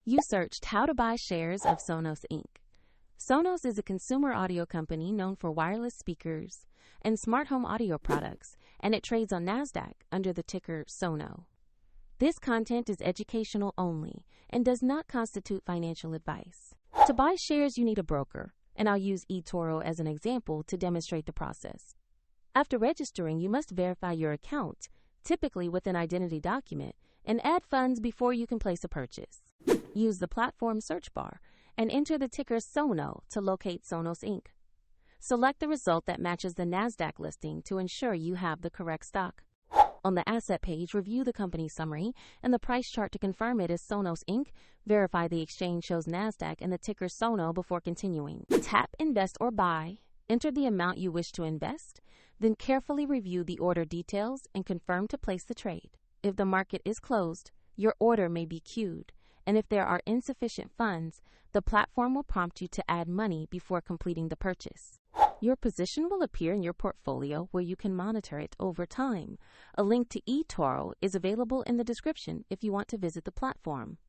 You searched how to buy shares of Sonos Inc. Sonos is a consumer audio company known for wireless speakers and smart home audio products, and it trades on NASDAQ under the ticker SONO. This content is educational only and does not constitute financial advice. To buy shares, you need a broker, and I'll use eToro as an example to demonstrate the process. After registering, you must verify your account, typically with an identity document, and add funds before you can place a purchase. Use the platform search bar and enter the ticker SONO to locate Sonos Inc. Select the result that matches the NASDAQ listing to ensure you have the correct stock. On the asset page, review the company summary and the price chart to confirm it is Sonos Inc. Verify the exchange shows NASDAQ and the ticker SONO before continuing. Tap Invest or Buy. Enter the amount you wish to invest, then carefully review the order details and confirm to place the trade. If the market is closed, your order may be queued, and if there are insufficient funds, the platform will prompt you to add money before completing the purchase. Your position will appear in your portfolio where you can monitor it over time. A link to eToro is available in the description if you want to visit the platform.